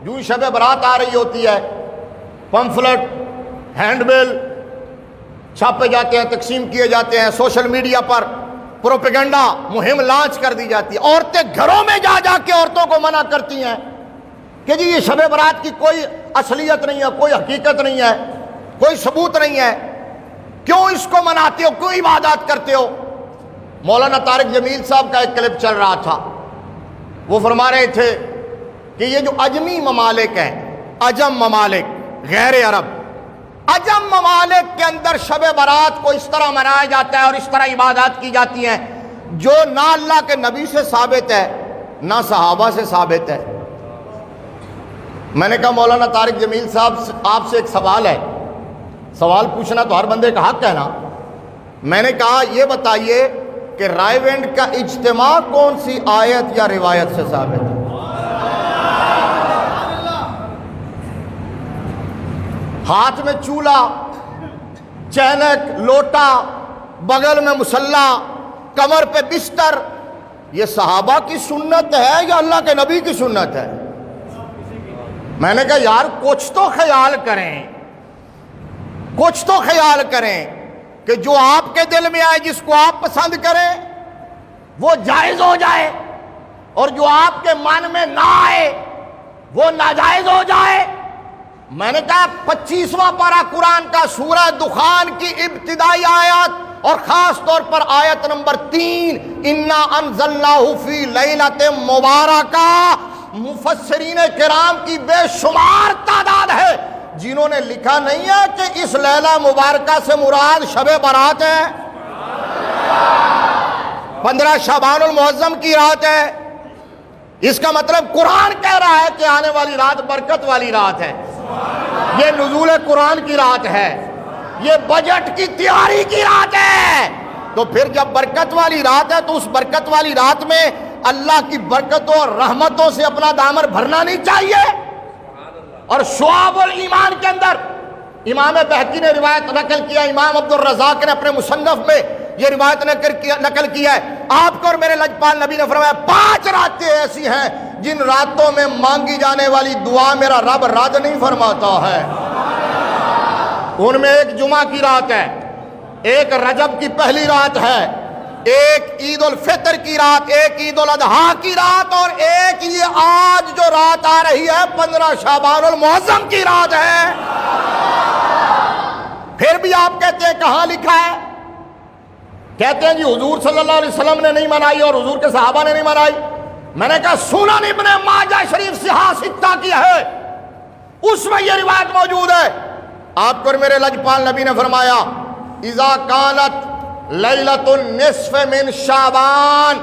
جو ہی شب برات آ رہی ہوتی ہے پمفلٹ ہینڈ بل چھاپے جاتے ہیں، تقسیم کیے جاتے ہیں، سوشل میڈیا پر پروپیگنڈا مہم لانچ کر دی جاتی ہے، عورتیں گھروں میں جا جا کے عورتوں کو منع کرتی ہیں کہ جی یہ شب برات کی کوئی اصلیت نہیں ہے، کوئی حقیقت نہیں ہے، کوئی ثبوت نہیں ہے، کیوں اس کو مناتے ہو، کیوں عبادات کرتے ہو؟ مولانا طارق جمیل صاحب کا ایک کلپ چل رہا تھا، وہ فرما رہے تھے کہ یہ جو عجمی ممالک ہیں، عجم ممالک غیر عرب، عجم ممالک کے اندر شب برات کو اس طرح منایا جاتا ہے اور اس طرح عبادات کی جاتی ہیں جو نہ اللہ کے نبی سے ثابت ہے نہ صحابہ سے ثابت ہے۔ میں نے کہا مولانا طارق جمیل صاحب آپ سے ایک سوال ہے، سوال پوچھنا تو ہر بندے کا حق ہے نا۔ میں نے کہا یہ بتائیے کہ رائے وینڈ کا اجتماع کون سی آیت یا روایت سے ثابت ہے؟ ہاتھ میں چولہا، چینک، لوٹا، بغل میں مسلح، کمر پہ بستر، یہ صحابہ کی سنت ہے یا اللہ کے نبی کی سنت ہے؟ میں نے کہا یار کچھ تو خیال کریں، کچھ تو خیال کریں کہ جو آپ کے دل میں آئے، جس کو آپ پسند کریں وہ جائز ہو جائے، اور جو آپ کے من میں نہ آئے وہ ناجائز ہو جائے۔ میں نے کہا 25واں پارہ قرآن کا سورہ دخان کی ابتدائی آیات اور خاص طور پر آیت نمبر 3 انا انزلناہ فی لیلۃ مبارکہ، مفسرین کرام کی بے شمار تعداد ہے جنہوں نے لکھا نہیں ہے کہ اس لیلہ مبارکہ سے مراد شب برات ہے، 15 شعبان المعظم کی رات ہے۔ اس کا مطلب قرآن کہہ رہا ہے کہ آنے والی رات برکت والی رات ہے، یہ نزول قرآن کی رات ہے، یہ بجٹ کی تیاری کی رات ہے۔ تو پھر جب برکت والی رات ہے تو اس برکت والی رات میں اللہ کی برکتوں اور رحمتوں سے اپنا دامن بھرنا نہیں چاہیے؟ اور شعب الایمان کے اندر امام بہقی نے روایت نقل کیا، امام عبد الرزاق نے اپنے مصنف میں یہ روایت نقل کیا ہے، آپ کو اور میرے لجپال نبی نے فرمایا 5 راتیں ایسی ہیں جن راتوں میں مانگی جانے والی دعا میرا رب رد نہیں فرماتا ہے۔ ان میں ایک جمعہ کی رات ہے، ایک رجب کی پہلی رات ہے، ایک عید الفطر کی رات، ایک عید الاضحیٰ کی رات، اور ایک یہ آج جو رات آ رہی ہے 15 شعبان المعظم کی رات ہے۔ پھر بھی آپ کہتے ہیں کہاں لکھا ہے؟ کہتے ہیں جی حضور صلی اللہ علیہ وسلم نے نہیں منائی اور حضور کے صحابہ نے نہیں منائی۔ میں نے کہا سنن ابن ماجہ شریف صحاح ستہ کی ہے، اس میں یہ روایت موجود ہے، آپ کو میرے لجپال نبی نے فرمایا اذا کانت لیلۃ النصف من شعبان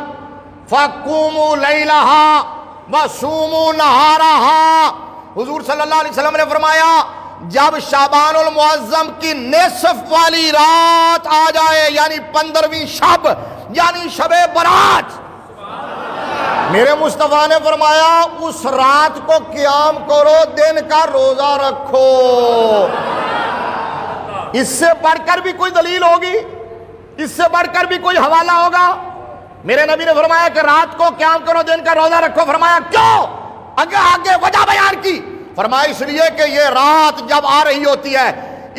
فقوموا لیلہا وصوموا نہارہا۔ حضور صلی اللہ علیہ وسلم نے فرمایا جب شعبان المعظم کی نصف والی رات آ جائے، یعنی 15ویں شب، یعنی شب برات، میرے مصطفیٰ نے فرمایا اس رات کو قیام کرو، دن کا روزہ رکھو۔ اس سے بڑھ کر بھی کوئی دلیل ہوگی؟ اس سے بڑھ کر بھی کوئی حوالہ ہوگا؟ میرے نبی نے فرمایا کہ رات کو قیام کرو، دن کا روزہ رکھو۔ فرمایا کیوں؟ آگے وجہ بیان کی، فرمایا اس لیے کہ یہ رات جب آ رہی ہوتی ہے،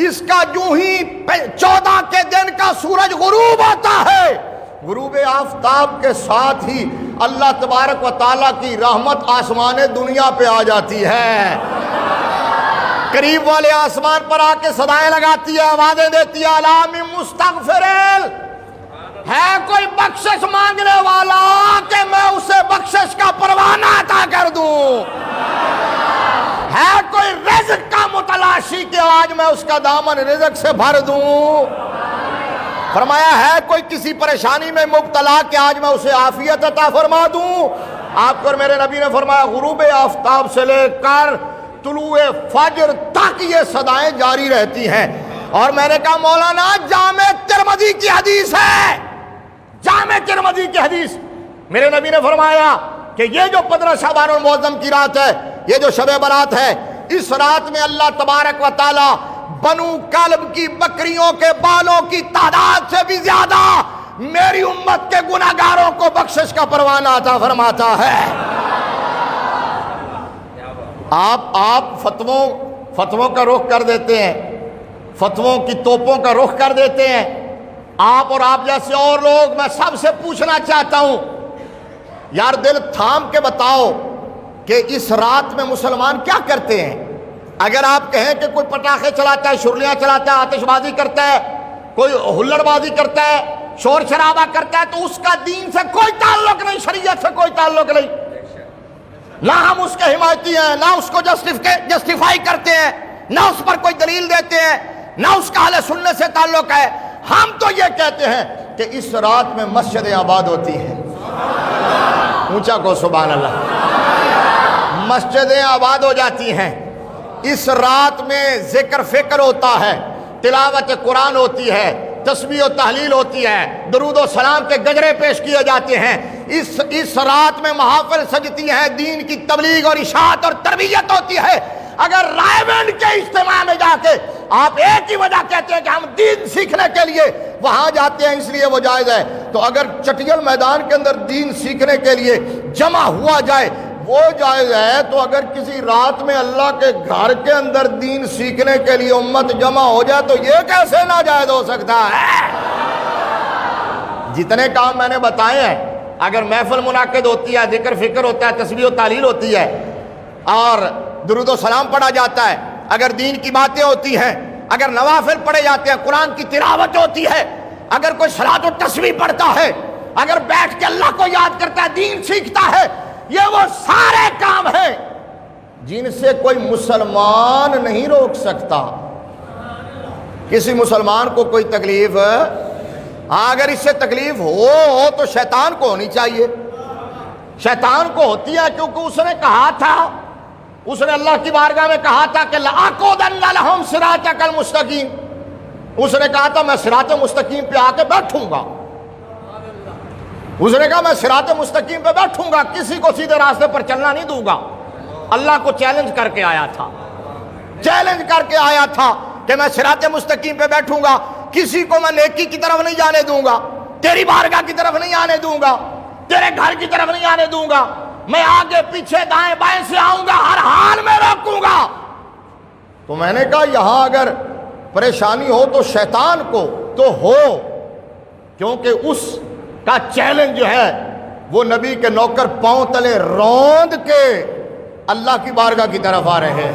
اس کا جو ہی 14 کے دن کا سورج غروب ہوتا ہے، غروب آفتاب کے ساتھ ہی اللہ تبارک و تعالیٰ کی رحمت آسمان دنیا پہ آ جاتی ہے، قریب والے آسمان پر آ کے صدائیں لگاتی ہے، آوازیں دیتی ہے الا من مستغفر، ہے کوئی بخشش مانگنے والا کہ میں اسے بخشش کا پروانہ عطا کر دوں، ہے کوئی رزق کا متلاشی کہ آج میں اس کا دامن رزق سے بھر دوں۔ فرمایا ہے کوئی کسی پریشانی میں مبتلا کہ آج میں اسے عافیت عطا فرما دوں۔ آپ کو میرے نبی نے فرمایا غروب آفتاب سے لے کر طلوع فجر تک یہ صدائیں جاری رہتی ہیں۔ اور میں نے کہا مولانا جامع ترمذی کی حدیث ہے، جامع ترمذی کی حدیث، میرے نبی نے فرمایا کہ یہ جو 15 شعبان المعظم کی رات ہے، یہ جو شب برات ہے، اس رات میں اللہ تبارک و تعالی بنو کلب کی بکریوں کے بالوں کی تعداد سے بھی زیادہ میری امت کے گناہگاروں کو بخشش کا پروانہ عطا فرماتا ہے۔ آپ فتووں کا رخ کر دیتے ہیں، فتووں کی توپوں کا رخ کر دیتے ہیں۔ آپ اور آپ جیسے اور لوگ، میں سب سے پوچھنا چاہتا ہوں، یار دل تھام کے بتاؤ کہ اس رات میں مسلمان کیا کرتے ہیں؟ اگر آپ کہیں کہ کوئی پٹاخے چلاتا ہے، شرلیاں چلاتا ہے، آتش بازی کرتا ہے، کوئی ہلڑ بازی کرتا ہے، شور شرابہ کرتا ہے، تو اس کا دین سے کوئی تعلق نہیں، شریعت سے کوئی تعلق نہیں۔ نہ ہم اس کے حمایتی ہیں، نہ اس کو جسٹیفائی کرتے ہیں، نہ اس پر کوئی دلیل دیتے ہیں، نہ اس کا اہل سنت سے تعلق ہے۔ ہم تو یہ کہتے ہیں کہ اس رات میں مسجدیں آباد ہوتی ہیں۔ اونچا کو سبحان اللہ۔ مسجدیں آباد ہو جاتی ہیں، اس رات میں ذکر فکر ہوتا ہے، تلاوت قرآن ہوتی ہے، تسبیح و تحلیل ہوتی ہے، درود و سلام کے گجرے پیش کیے جاتے ہیں۔ اس رات میں محافل سجتی ہیں، دین کی تبلیغ اور اشاعت اور تربیت ہوتی ہے۔ اگر رائے بینڈ کے اجتماع میں جا کے آپ ایک ہی وجہ کہتے ہیں کہ ہم دین سیکھنے کے لیے وہاں جاتے ہیں اس لیے وہ جائز ہے، تو اگر چٹیل میدان کے اندر دین سیکھنے کے لیے جمع ہوا جائے وہ جائز ہے، تو اگر کسی رات میں اللہ کے گھر کے اندر دین سیکھنے کے لیے امت جمع ہو جائے تو یہ کیسے ناجائز ہو سکتا ہے؟ جتنے کام میں نے بتائے ہیں، اگر محفل منعقد ہوتی ہے، ذکر فکر ہوتا ہے، تسبیح و تحلیل ہوتی ہے، اور درود و سلام پڑھا جاتا ہے، اگر دین کی باتیں ہوتی ہیں، اگر نوافل پڑھے جاتے ہیں، قرآن کی تلاوت ہوتی ہے، اگر کوئی صلاۃ و تسبیح پڑھتا ہے، اگر بیٹھ کے اللہ کو یاد کرتا ہے، دین سیکھتا ہے، یہ وہ سارے کام ہیں جن سے کوئی مسلمان نہیں روک سکتا۔ کسی مسلمان کو کوئی تکلیف، اگر اس سے تکلیف ہو تو شیطان کو ہونی چاہیے۔ شیطان کو ہوتی ہے کیونکہ اس نے کہا تھا، اس نے اللہ کی بارگاہ میں کہا تھا کہ لَأَقْعُدَنَّ لَهُمْ صِرَاطَكَ الْمُسْتَقِيمَ۔ اس نے کہا تھا میں صراط مستقیم پہ آ کے بیٹھوں گا۔ اس نے کہا میں صراط مستقیم پہ بیٹھوں گا، کسی کو سیدھے راستے پر چلنا نہیں دوں گا۔ اللہ کو چیلنج کر کے آیا تھا، چیلنج کر کے آیا تھا کہ میں صراط مستقیم پہ بیٹھوں گا، کسی کو میں نیکی کی طرف نہیں جانے دوں گا، تیری بارگاہ کی طرف نہیں آنے دوں گا، تیرے گھر کی طرف نہیں آنے دوں گا، میں آگے پیچھے دائیں بائیں سے آؤں گا، ہر حال میں روکوں گا۔ تو میں نے کہا یہاں اگر پریشانی ہو تو شیطان کو تو ہو، کیونکہ اس کا چیلنج جو ہے وہ نبی کے نوکر پاؤں تلے روند کے اللہ کی بارگاہ کی طرف آ رہے ہیں۔